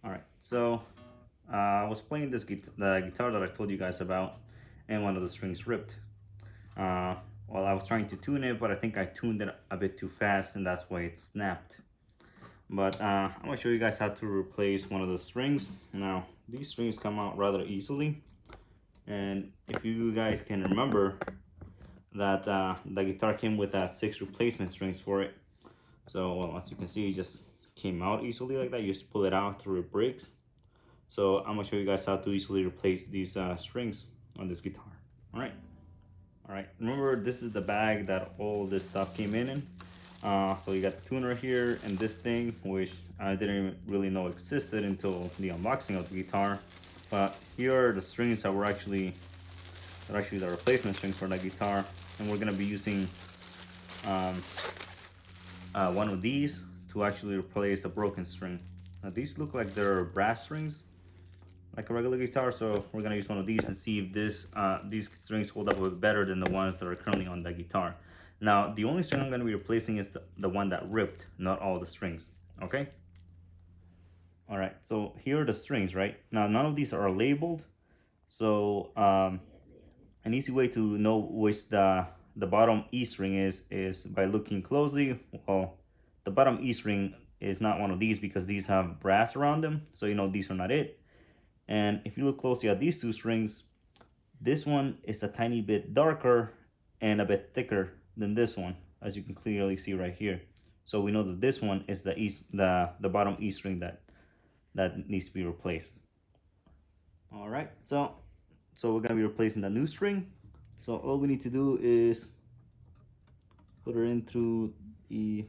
All right, so I was playing the guitar that I told you guys about, and one of the strings ripped. Uh, well, I was trying to tune it, but I think I tuned it a bit too fast, and that's why it snapped. But I'm gonna show you guys how to replace one of the strings. Now, these strings come out rather easily, and if you guys can remember that the guitar came with 6 replacement strings for it. So, well, as you can see, it just came out easily like that. You just pull it out through it breaks. So I'm gonna show you guys how to easily replace these strings on this guitar. All right. Remember, this is the bag that all this stuff came in. So you got the tuner here and this thing, which I didn't really know existed until the unboxing of the guitar. But here are the strings that were actually the replacement strings for the guitar, and we're gonna be using one of these to actually replace the broken string. Now these look like they're brass strings, like a regular guitar, so we're gonna use one of these and see if these strings hold up a bit better than the ones that are currently on the guitar. Now the only string I'm gonna be replacing is the one that ripped, not all the strings. Okay. All right. So here are the strings. Right now, none of these are labeled. So an easy way to know which the bottom E string is by looking closely. Well, the bottom E string is not one of these because these have brass around them, so you know these are not it. And if you look closely at these two strings, this one is a tiny bit darker and a bit thicker than this one, as you can clearly see right here. So we know that this one is the bottom E string that needs to be replaced. All right, so we're gonna be replacing the new string. So all we need to do is put it in through the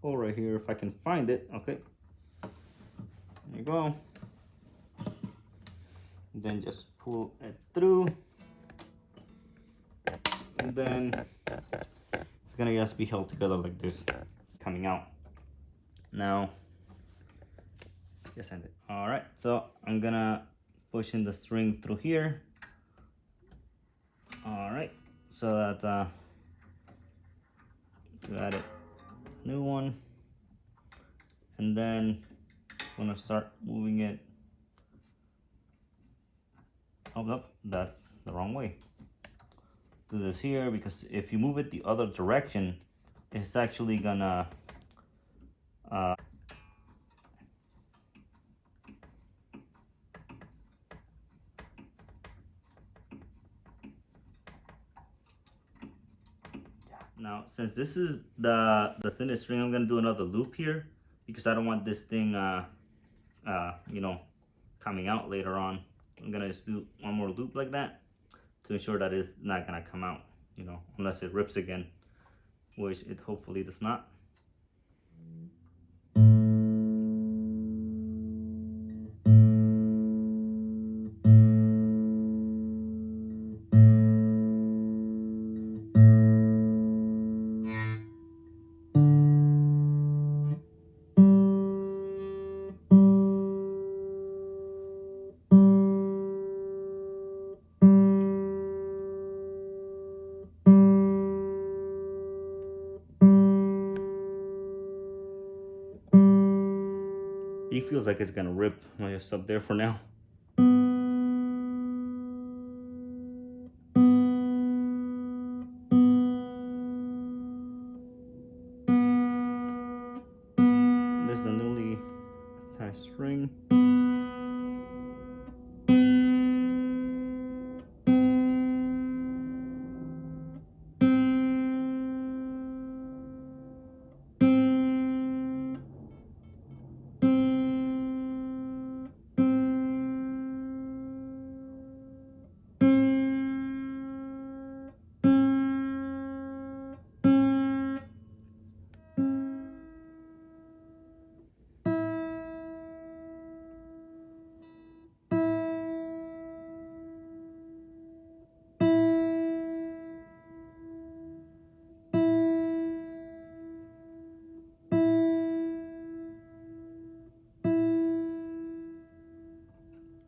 hole right here, if I can find it. Okay, there you go. Then just pull it through, and then it's gonna just be held together like this, coming out. Now, just end it. All right, so I'm gonna push in the string through here. All right, so that you add it, new one, and then I'm gonna start moving it. Oh no, that's the wrong way. Do this here, because if you move it the other direction, it's actually gonna now, since this is the thinnest string, I'm gonna do another loop here because I don't want this thing you know, coming out later on. I'm gonna just do one more loop like that to ensure that it's not gonna come out, you know, unless it rips again, which it hopefully does not. It feels like it's gonna rip. I'll just stop there for now. This is the newly attached string.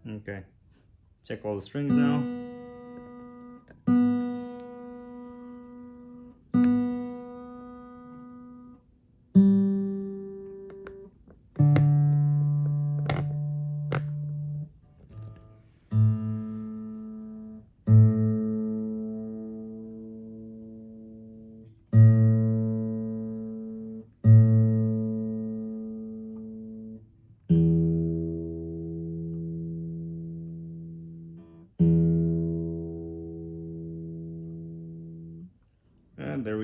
Okay, check all the strings now.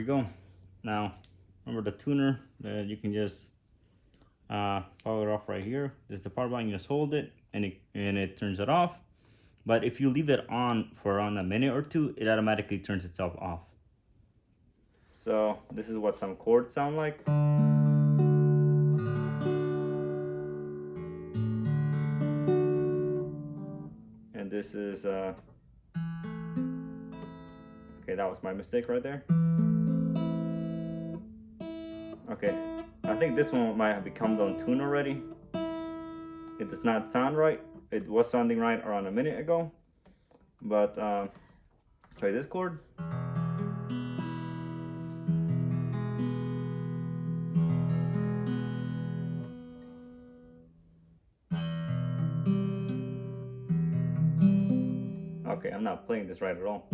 go. Now, remember the tuner, you can just power it off right here. There's the power button, you just hold it and it turns it off. But if you leave it on for around a minute or two, it automatically turns itself off. So this is what some chords sound like. And this is, okay, that was my mistake right there. Okay, I think this one might have become on tune already. It does not sound right. It was sounding right around a minute ago. But try this chord. Okay, I'm not playing this right at all.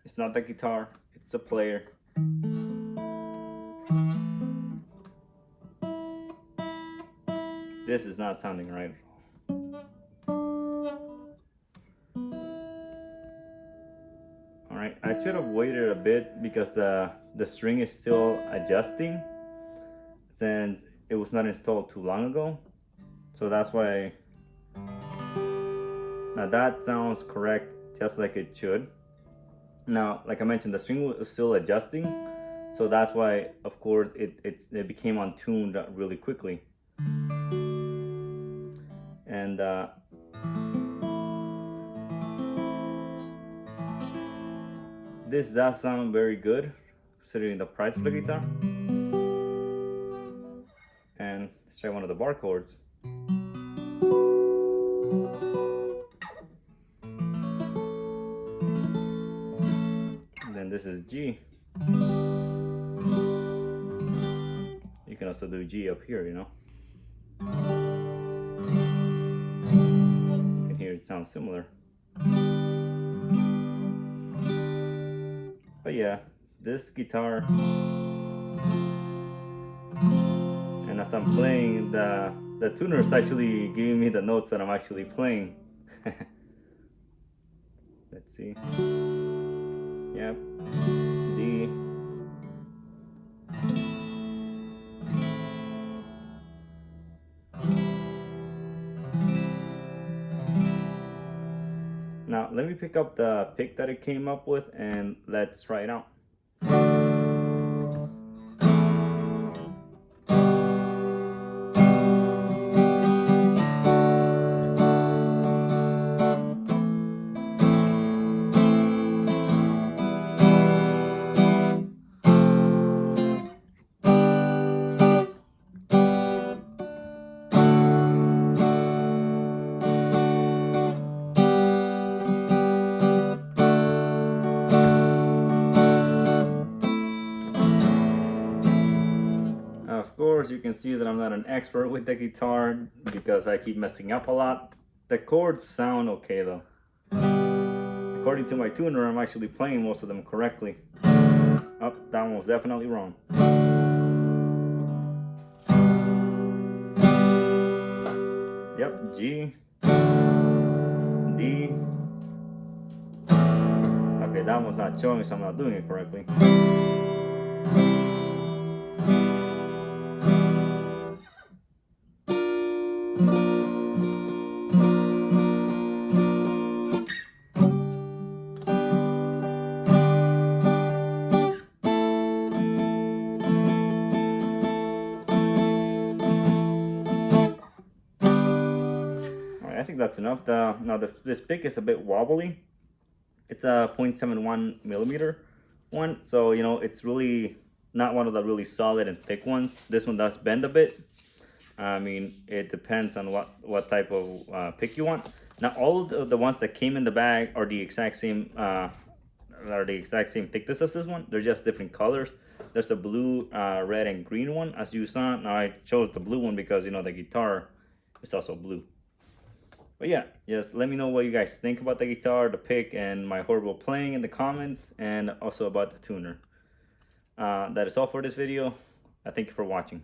It's not the guitar, it's the player. This is not sounding right at all. Alright, I should have waited a bit because the string is still adjusting since it was not installed too long ago. So that's why. Now that sounds correct, just like it should. Now, like I mentioned, the string was still adjusting, so that's why, of course, it became untuned really quickly. And this does sound very good, considering the price of the guitar. And let's try one of the bar chords. This is G. You can also do G up here, you know. You can hear it sounds similar. But yeah, this guitar, and as I'm playing, the tuner is actually giving me the notes that I'm actually playing. Let's see. Yep. D. Now let me pick up the pick that it came up with and let's try it out. Of course, you can see that I'm not an expert with the guitar because I keep messing up a lot. The chords sound okay though. According to my tuner, I'm actually playing most of them correctly. Oh, that one was definitely wrong. Yep, G, D. Okay, that one's not showing, so I'm not doing it correctly. I think that's enough. Now this pick is a bit wobbly. It's a 0.71 millimeter one, so you know it's really not one of the really solid and thick ones. This one does bend a bit. I mean, it depends on what type of pick you want. Now all of the ones that came in the bag are the exact same thickness as this one. They're just different colors. There's the blue, red, and green one as you saw. Now I chose the blue one because you know the guitar is also blue. But yeah, just let me know what you guys think about the guitar, the pick, and my horrible playing in the comments, and also about the tuner. That is all for this video. Thank you for watching.